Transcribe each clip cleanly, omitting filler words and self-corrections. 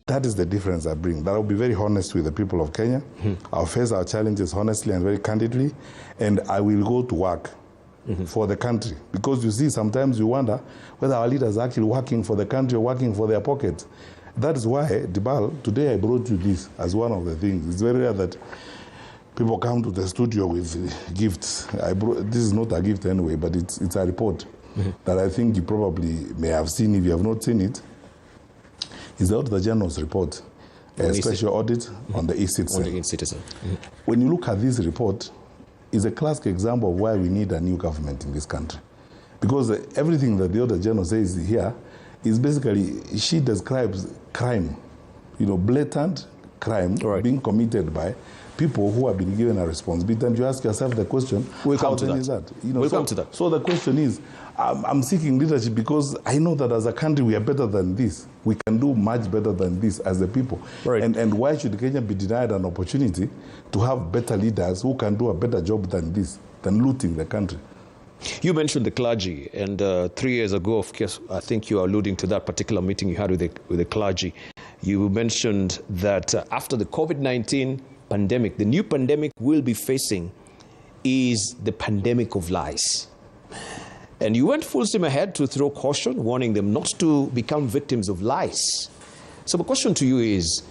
That is the difference I bring. That I'll be very honest with the people of Kenya. I'll face our challenges honestly and very candidly, and I will go to work for the country. Because you see, sometimes you wonder whether our leaders are actually working for the country or working for their pockets. That is why, Dibal, today I brought you this as one of the things. It's very rare that people come to the studio with gifts. This is not a gift anyway, but it's a report that I think you probably may have seen. If you have not seen it, it's the Auditor General's report, a special audit on the e-citizen. On the e-citizen. When you look at this report, it's a classic example of why we need a new government in this country. Because everything that the Auditor General says here is basically, she describes crime, blatant crime being committed by people who have been given a responsibility. And you ask yourself the question, we'll come to that. So the question is, I'm seeking leadership because I know that as a country we are better than this. We can do much better than this as a people. Right. And why should Kenya be denied an opportunity to have better leaders who can do a better job than this, than looting the country? You mentioned the clergy, and 3 years ago, of course, I think you are alluding to that particular meeting you had with the clergy. You mentioned that after the COVID-19 pandemic, the new pandemic we'll be facing is the pandemic of lies. And you went full steam ahead to throw caution, warning them not to become victims of lies. So the question to you is,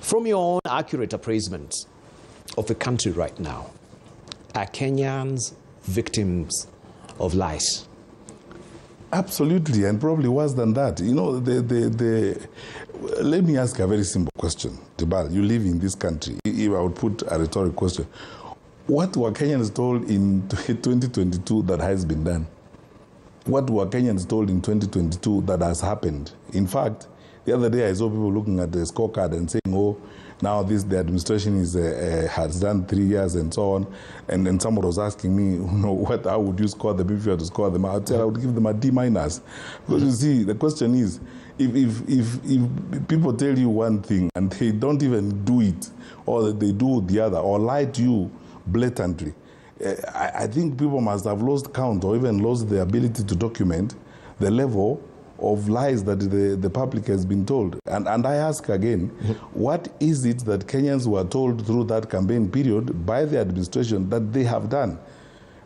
from your own accurate appraisement of the country right now, are Kenyans victims of lies? Absolutely, and probably worse than that. Let me ask a very simple question. Tibal, you live in this country. If I would put a rhetorical question, what were Kenyans told in 2022 that has been done? What were Kenyans told in 2022 that has happened? In fact, the other day I saw people looking at the scorecard and saying, oh, now the administration has done 3 years and so on. And then someone was asking me, how would you score them if you had to score them? I would say I would give them a D-. Because you see, the question is, if people tell you one thing and they don't even do it, or they do the other, or lie to you blatantly, I think people must have lost count or even lost the ability to document the level of lies that the public has been told. And I ask again, what is it that Kenyans were told through that campaign period by the administration that they have done?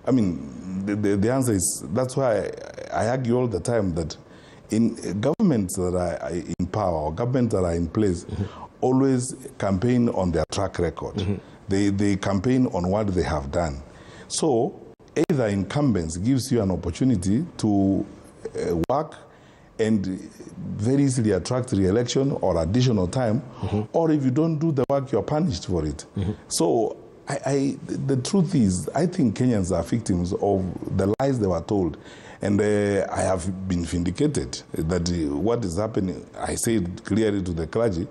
I mean, the answer is, that's why I argue all the time that in governments that are in power or governments that are in place always campaign on their track record. They campaign on what they have done. So either incumbents gives you an opportunity to work and very easily attract re-election or additional time, or if you don't do the work, you're punished for it. So the truth is, I think Kenyans are victims of the lies they were told. And I have been vindicated that what is happening, I said clearly to the clergy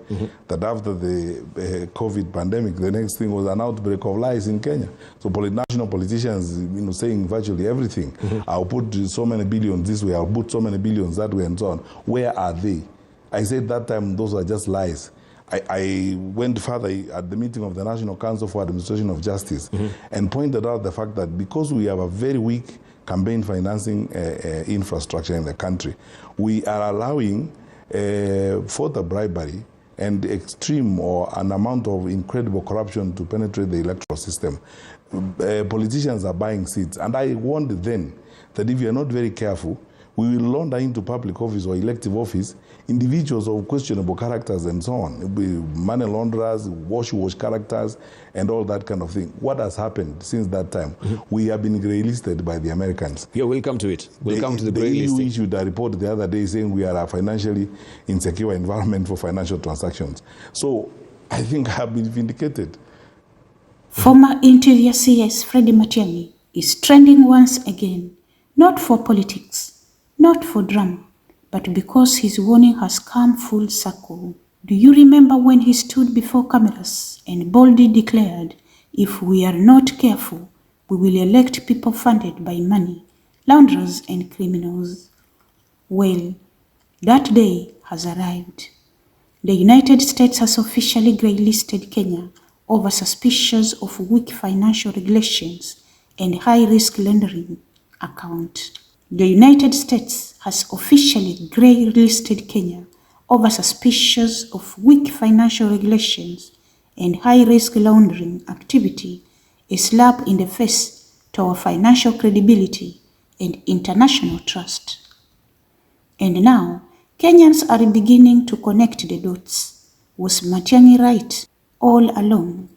that after the COVID pandemic, the next thing was an outbreak of lies in Kenya. So national politicians, saying virtually everything. I'll put so many billions this way, I'll put so many billions that way and so on. Where are they? I said that time those were just lies. I went further at the meeting of the National Council for Administration of Justice and pointed out the fact that because we have a very weak campaign financing infrastructure in the country, we are allowing further bribery and extreme or an amount of incredible corruption to penetrate the electoral system. Politicians are buying seats. And I warned then that if you are not very careful, we will launder into public office or elective office individuals of questionable characters and so on. Money launderers, wash characters, and all that kind of thing. What has happened since that time? We have been grey-listed by the Americans. Yeah, we'll come to it. We'll come to the grey listing. The EU issued a report the other day saying we are a financially insecure environment for financial transactions. So I think I have been vindicated. Former Interior CS Matiang'i is trending once again, not for politics, not for drama, but because his warning has come full circle. Do you remember when he stood before cameras and boldly declared, if we are not careful, we will elect people funded by money, launderers and criminals? Well, that day has arrived. The United States has officially grey-listed Kenya over suspicions of weak financial regulations and high-risk laundering account. The United States has officially grey-listed Kenya over suspicions of weak financial regulations and high-risk laundering activity a slap in the face to our financial credibility and international trust. And now, Kenyans are beginning to connect the dots. Was Matiang'i right all along?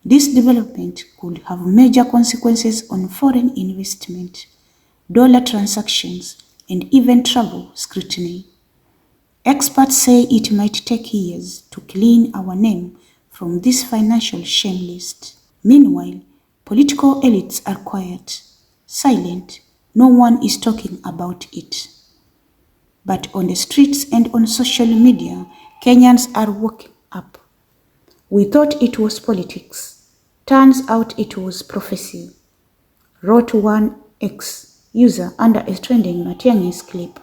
This development could have major consequences on foreign investment, dollar transactions, and even travel scrutiny. Experts say it might take years to clean our name from this financial shame list. Meanwhile, political elites are quiet, silent. No one is talking about it. But on the streets and on social media, Kenyans are waking up. We thought it was politics. Turns out it was prophecy, wrote one ex-user under a trending Matiang'i's clip.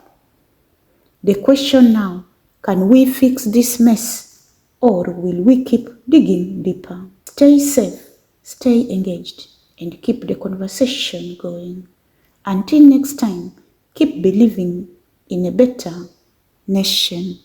The question now, can we fix this mess, or will we keep digging deeper? Stay safe, stay engaged, and keep the conversation going. Until next time, keep believing in a better nation.